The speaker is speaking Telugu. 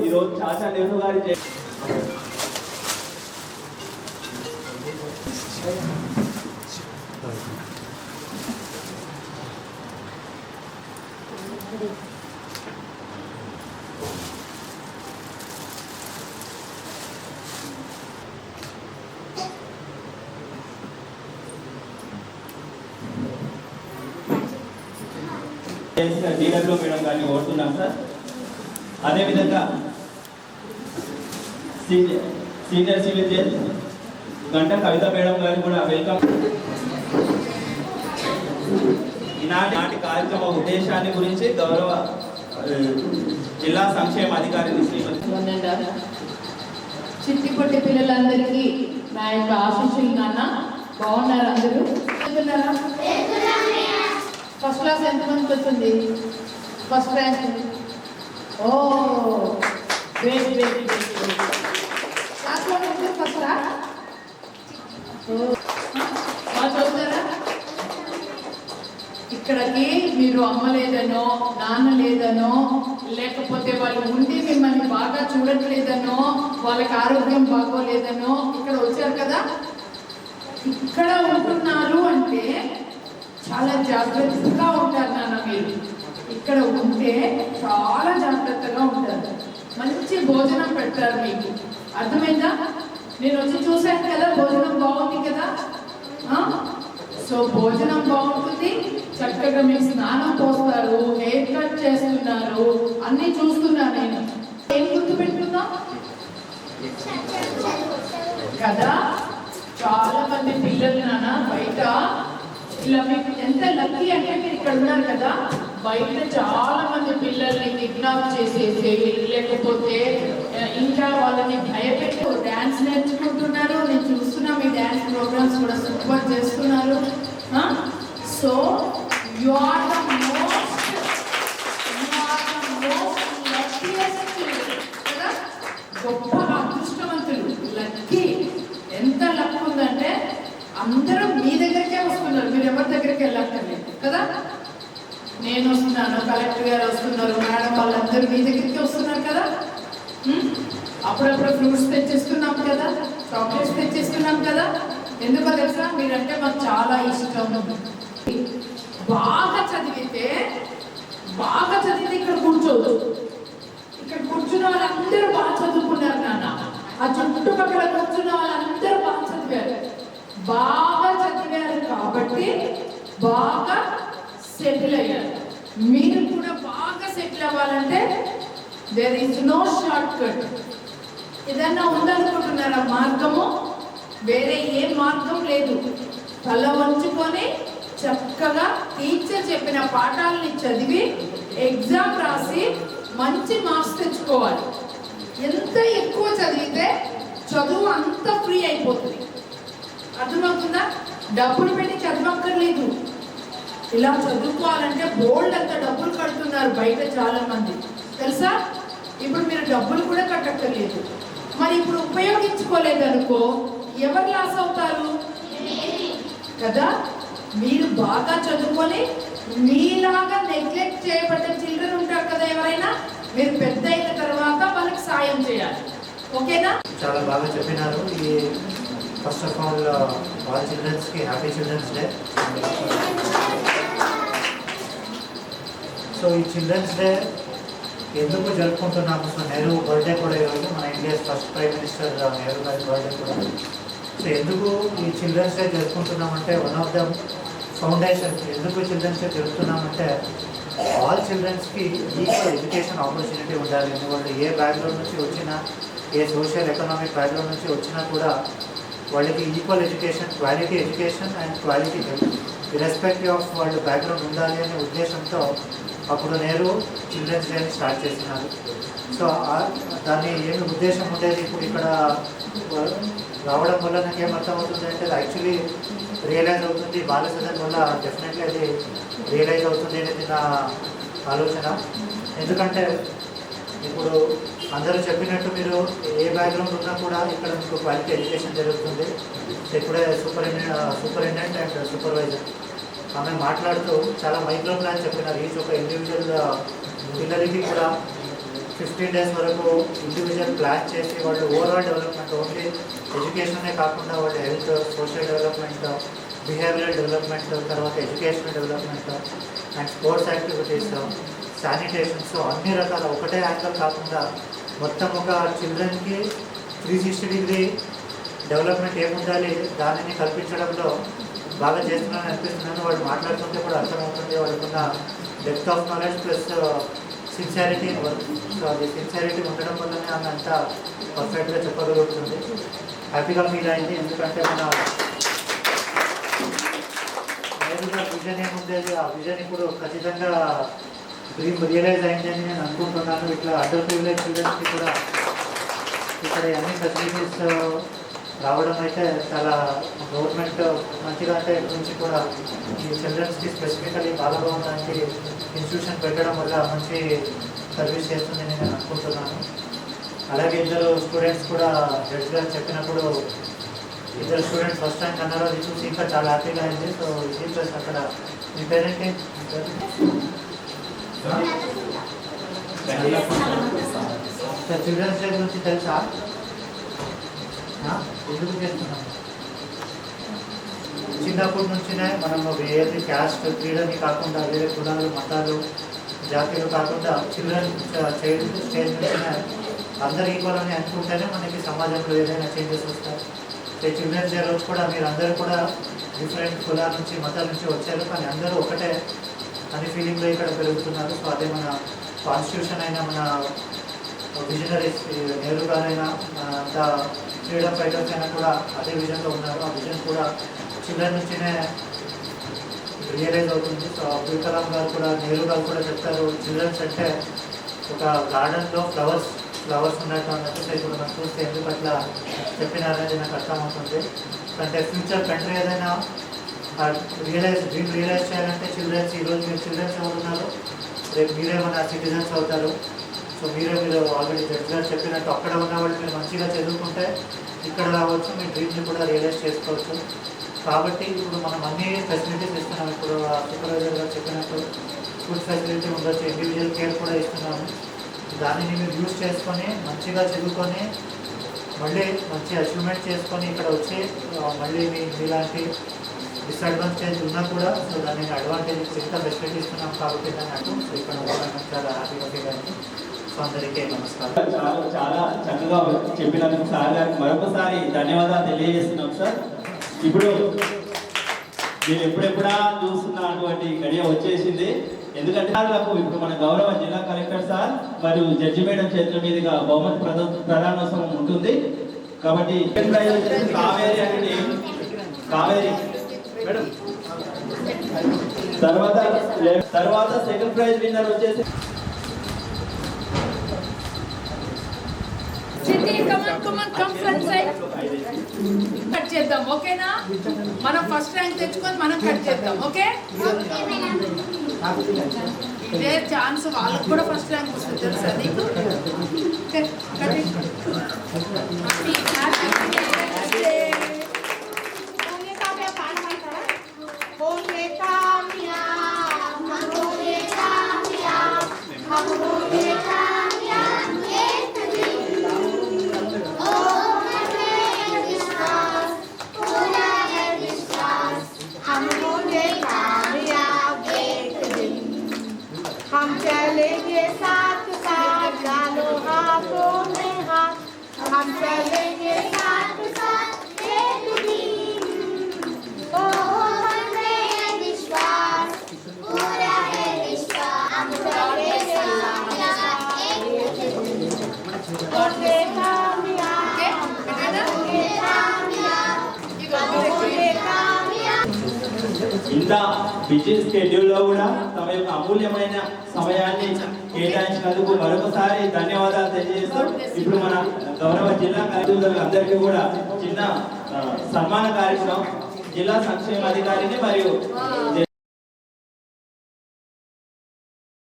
ఈరోజు చాచా నెహ్రూ గారి డీడబ్ల్యూ మేడం గారిని కోరుతున్నాం సార్. అదేవిధంగా సీనియర్ సివిల్ జడ్జ్ గంట కవిత మేడం గారిని కూడా వెల్కమ్. ఈనాటి కార్యక్రమ ఉద్దేశాన్ని గురించి గౌరవ జిల్లా సంక్షేమ అధికారి చిట్టిపొట్టి పిల్లలందరికీ నా యొక్క ఆశీస్సులు. నాన్న బాగున్నారు అందరూ? ఫస్ట్ క్లాస్ ఎంతమందికి వచ్చింది? First rank. Oh great great great. క్లాస్లో ఫస్టా? చదువుతారా? ఇక్కడికి మీరు అమ్మ లేదనో నాన్న లేదనో లేకపోతే వాళ్ళు ఉండి మిమ్మల్ని బాగా చూడట్లేదనో వాళ్ళకి ఆరోగ్యం బాగోలేదనో ఇక్కడ వచ్చారు కదా. ఇక్కడ ఉంటున్నారు అంటే చాలా జాగ్రత్తగా ఉంటారు నాన్న. మీరు ఇక్కడ ఉంటే చాలా జాగ్రత్తగా ఉంటారు. మంచి భోజనం పెడతారు మీకు. అర్థమైందా? నేను వచ్చి చూశాను కదా, భోజనం బాగుంది కదా. సో భోజనం బాగుంటుంది, చక్కగా మీకు స్నానం పోస్తారు, హెయిర్ కట్ చేస్తున్నారు, అన్ని చూస్తున్నా నేను. ఏం గుర్తు పెట్టుకుందా కదా. చాలా మంది పిల్లలు నాన్న బయట ఇలా మీకు ఎంత లక్కీ అంటే మీరు ఇక్కడ ఉన్నారు కదా. బయట చాలా మంది పిల్లల్ని కిడ్నాప్ చేసేసి లేకపోతే ఇంకా వాళ్ళని భయపెట్టి డ్యాన్స్ నేర్చుకుంటున్నారు. నేను చూస్తున్నా మీ డ్యాన్స్ ప్రోగ్రామ్స్ కూడా సూపర్ చేస్తున్నారు. So you are the most luckiest కదా. గొప్ప అదృష్టవంతులు, లక్కీ. ఎంత లక్ ఉందంటే అందరూ మీ దగ్గరికే వస్తున్నారు, మీరు ఎవరి దగ్గరికి వెళ్ళక్కర్లేదు కదా. నేను వస్తున్నాను, కలెక్టర్ గారు వస్తున్నారు, మేడం వాళ్ళందరూ మీ దగ్గరికి వస్తున్నారు కదా. అప్పుడప్పుడు ఫ్రూట్స్ తెచ్చిస్తున్నాం కదా, చాక్లెట్స్ తెచ్చిస్తున్నాం కదా. ఎందుకో తెలుసా? మీరంటే మాకు చాలా ఇష్టం. బాగా చదివితే ఇక్కడ కూర్చోదు. ఇక్కడ కూర్చున్న వాళ్ళందరూ బాగా చదువుకున్నారు నాన్న. ఆ చుట్టుపక్కల కూర్చున్న వాళ్ళందరూ బాగా చదివారు. బాగా చదివారు కాబట్టి బాగా సెటిల్ అయ్యారు. మీరు కూడా బాగా సెటిల్ అవ్వాలంటే there is no short cut. ఏదన్నా ఉందనుకుంటున్నారా మార్గము? వేరే ఏ మార్గం లేదు. తల వంచుకొని చక్కగా టీచర్ చెప్పిన పాఠాలని చదివి ఎగ్జామ్ రాసి మంచి మార్క్స్ తెచ్చుకోవాలి. ఎంత ఎక్కువ చదివితే చదువు అంత ఫ్రీ అయిపోతుంది. అర్థమవుతుందా? డబ్బులు పెట్టి చదవక్కర్లేదు. ఇలా చదువుకోవాలంటే బోల్డ్ అంత డబ్బులు కడుతున్నారు బయట చాలా మంది, తెలుసా? ఇప్పుడు మీరు డబ్బులు కూడా కట్టక్కర్లేదు. మరి ఇప్పుడు ఉపయోగించుకోలేదనుకో ఎవరు లాస్ అవుతారు కదా. మీరు బాగా చదువుకొని మీలాగా నెగ్లెక్ట్ చేయబడ్డ చిల్డ్రన్ ఉంటారు కదా ఎవరైనా, మీరు పెద్ద అయిన తర్వాత వాళ్ళకి సాయం చేయాలి. ఓకేనా? చాలా బాగా చెప్పినారు. ఈ ఫస్ట్ ఆఫ్ ఆల్ చిల్డ్రన్స్కి హ్యాపీ చిల్డ్రన్స్ డే. సో ఈ చిల్డ్రన్స్ డే ఎందుకు జరుపుకుంటున్నాము? సో నెహ్రూ బర్త్డే కూడా ఈరోజు, మన India first prime minister Nehru గారి బర్త్డే కూడా. సో ఎందుకు ఈ చిల్డ్రన్స్ డే జరుపుకుంటున్నామంటే వన్ ఆఫ్ ద ఫౌండేషన్. ఎందుకు చిల్డ్రన్స్ డే జరుపుతున్నామంటే ఆల్ చిల్డ్రన్స్కి ఈక్వల్ ఎడ్యుకేషన్ ఆపర్చునిటీ ఉండాలి. ఎందుకంటే ఏ బ్యాక్గ్రౌండ్ నుంచి వచ్చినా, ఏ సోషల్ ఎకనామిక్ బ్యాక్గ్రౌండ్ నుంచి వచ్చినా కూడా వాళ్ళకి equal education, quality education and quality health irrespective of వాళ్ళ బ్యాక్గ్రౌండ్ ఉండాలి అనే ఉద్దేశంతో అప్పుడు నెహ్రూ చిల్డ్రన్స్ డేని స్టార్ట్ చేసినారు. సో దాన్ని ఏమి ఉద్దేశం ఉండేది ఇప్పుడు ఇక్కడ రావడం వల్ల నాకు ఏమర్థమవుతుంది అంటే యాక్చువల్లీ రియలైజ్ అవుతుంది. బాలసదన్ వల్ల డెఫినెట్లీ అది రియలైజ్ అవుతుంది అనేది నా ఆలోచన. ఎందుకంటే ఇప్పుడు అందరూ చెప్పినట్టు మీరు ఏ బ్యాక్గ్రౌండ్ ఉన్నా కూడా ఇక్కడ మీకు క్వాలిటీ ఎడ్యుకేషన్ జరుగుతుంది. ఇప్పుడే సూపరింటెండెంట్ అండ్ సూపర్వైజర్ ఆమె మాట్లాడుతూ చాలా మైక్రో ప్లాన్ చెప్పినారు. ఈచ్ ఒక ఇండివిజువల్ పిల్లలకి కూడా 15 days వరకు ఇండివిజువల్ ప్లాన్ చేసి వాళ్ళు ఓవరాల్ డెవలప్మెంట్, ఓన్లీ ఎడ్యుకేషనే కాకుండా వాళ్ళ health, social development, behavioural development, తర్వాత educational development and sports activities, sanitations, అన్ని రకాల ఒకటే యాంగిల్ కాకుండా మొత్తం ఒక చిల్డ్రన్కి 360 డెవలప్మెంట్ ఏముండాలి దానిని కల్పించడంలో బాగా చేస్తున్నానని అనిపిస్తున్నాను. వాళ్ళు మాట్లాడుతుంటే కూడా అర్థమవుతుంది వాళ్ళకున్న depth of knowledge plus sincerity work. So అది సిన్సియారిటీ ఉండడం వల్లనే ఆమె అంతా పర్ఫెక్ట్గా చెప్పగలుగుతుంది. హ్యాపీగా ఫీల్ అయింది. ఎందుకంటే మన నేరుగా విజన్ ఏముండేది, ఆ విజన్ ఇప్పుడు ఖచ్చితంగా డ్రీమ్ రియలైజ్ అయిందని నేను అనుకుంటున్నాను. ఇట్లా అండర్ ప్రివిలేజ్ చిల్డ్రన్స్కి కూడా ఇక్కడ అన్ని ఫెసిలిటీస్ రావడం అయితే చాలా గవర్నమెంట్ మంచిగా, అంటే నుంచి కూడా ఈ చిల్డ్రన్స్కి స్పెసిఫికలీ బాలభవన్ లాంటి ఇన్స్టిట్యూషన్ పెట్టడం వల్ల మంచి సర్వీస్ చేస్తుందని నేను అనుకుంటున్నాను. అలాగే ఇద్దరు స్టూడెంట్స్ కూడా జడ్జ్ గారు చెప్పినప్పుడు ఇద్దరు స్టూడెంట్స్ ఫస్ట్ టైం అన్నారు. అది చూసి ఇంకా చాలా హ్యాపీగా అయింది. సో ఇది ప్లస్ అక్కడ మీ పేరెంట్ ఏంటి? చిల్డ్రన్స్ డే గురించి తెలుసా? ఎందుకు చేస్తున్నాం? చిన్నప్పటి నుంచినే మనము వేరే క్యాస్ట్, క్రీడని కాకుండా వేరే కులాలు, మతాలు, జాతీయులు కాకుండా చిల్డ్రన్ చైల్డ్ స్టేజ్ నుంచినే అందరు ఈక్వల్ అని అనుకుంటేనే మనకి సమాజంలో ఏదైనా చేంజెస్ వస్తాయి. చిల్డ్రన్స్ డే రోజు కూడా మీరు అందరూ కూడా డిఫరెంట్ కులాల నుంచి, మతాల నుంచి వచ్చారు, కానీ అందరూ ఒకటే అనే ఫీలింగ్లో ఇక్కడ పెరుగుతున్నారు. సో అదే మన కాన్స్టిట్యూషన్ అయినా, మన విజనరీస్ నెహ్రూ గారైనా, అంత ఫ్రీడమ్ ఫైటర్స్ అయినా కూడా అదే విజన్లో ఉన్నారు. ఆ విజన్ కూడా చిల్డ్రన్ నుంచినే రియలైజ్ అవుతుంది. సో అబ్దుల్ కలాం గారు కూడా, నెహ్రూ గారు కూడా చెప్తారు, చిల్డ్రన్స్ అంటే ఒక గార్డెన్లో ఫ్లవర్స్ ఉన్నట్టు అన్నట్టు. సో ఇప్పుడు మనం చూస్తే ఎందుకు అట్లా చెప్పినారనేది నాకు అర్థమవుతుంది. అంటే ఫ్యూచర్ కంట్రీ ఏదైనా డ్రీమ్ రియలైజ్ చేయాలంటే చిల్డ్రన్స్, ఈరోజు మీరు చిల్డ్రన్స్ ఎవరున్నారు, రేపు మీరే మన సిటిజన్స్ అవుతారు. సో మీరు ఆల్రెడీ జడ్జ్ గారు చెప్పినట్టు అక్కడ ఉన్న వాళ్ళు మీరు మంచిగా చదువుకుంటే ఇక్కడ రావచ్చు, మీ డ్రీమ్ని కూడా రియలైజ్ చేసుకోవచ్చు. కాబట్టి ఇప్పుడు మనం అన్ని ఫెసిలిటీస్ ఇస్తున్నాం. ఇప్పుడు సూపర్వైజర్ గారు చెప్పినట్టు ఫుడ్ ఫెసిలిటీ ఉండొచ్చు, ఇండివిజువల్ కేర్ కూడా ఇస్తున్నాము. దానిని మీరు యూజ్ చేసుకొని మంచిగా చదువుకొని మళ్ళీ మంచి అచీవ్మెంట్ చేసుకొని ఇక్కడ వచ్చి మళ్ళీ మీలాంటి డిసడ్వాంటేజ్ ఉన్నా కూడా సో దాన్ని అడ్వాంటేజ్ ఇప్పుడు ఇంత ఫెసిలిటీ ఇస్తున్నాం కాబట్టి దాన్ని అటు సో ఇక్కడ చాలా హ్యాపీగా ఫీల్ అయింది. సో అందరికీ నమస్కారం. చాలా చక్కగా చెప్పినందుకు సార్ గారికి మరొకసారి ధన్యవాదాలు తెలియజేస్తున్నాం సార్. ఇప్పుడు నేను ఎప్పుడెప్పుడా చూస్తున్న అటువంటి గడియ వచ్చేసింది. ఎందుకంటే ఇప్పుడు మన గౌరవ జిల్లా కలెక్టర్ సార్ మరియు జడ్జి మేడం చేతుల మీదుగా బహుమతి ప్రధానోత్సవం ఉంటుంది. కాబట్టి కావేరి అనేది కావేరి మేడం. తర్వాత సెకండ్ ప్రైజ్ విన్నర్ వచ్చేసి కట్ చేద్దాం. ఓకేనా? మనం ఫస్ట్ ర్యాంక్ తెచ్చుకొని మనం కట్ చేద్దాం. ఓకే, ఇదే ఛాన్స్ వాళ్ళకి కూడా ఫస్ట్ ర్యాంక్ వస్తుంది తెలుసా నీకు? हम चलेंगे साथ साथ, डालो हाथों में हाथ, हम चलेंगे साथ साथ एक दिन। ओ हमें है विश्वास, पूरा है विश्वास, हम चलेंगे साथ एक दिन। होंगे कामयाब, होंगे कामयाब, होंगे कामयाब। ఇంత బిజీ షెడ్యూల్లో కూడా తమ యొక్క అమూల్యమైన సమయాన్ని కేటాయించినందుకు మరొకసారి ధన్యవాదాలు తెలియజేస్తూ ఇప్పుడు మన గౌరవ జిల్లా కలెక్టర్ అందరికీ కూడా చిన్న సన్మాన కార్యక్రమం జిల్లా సంక్షేమ అధికారిని మరియు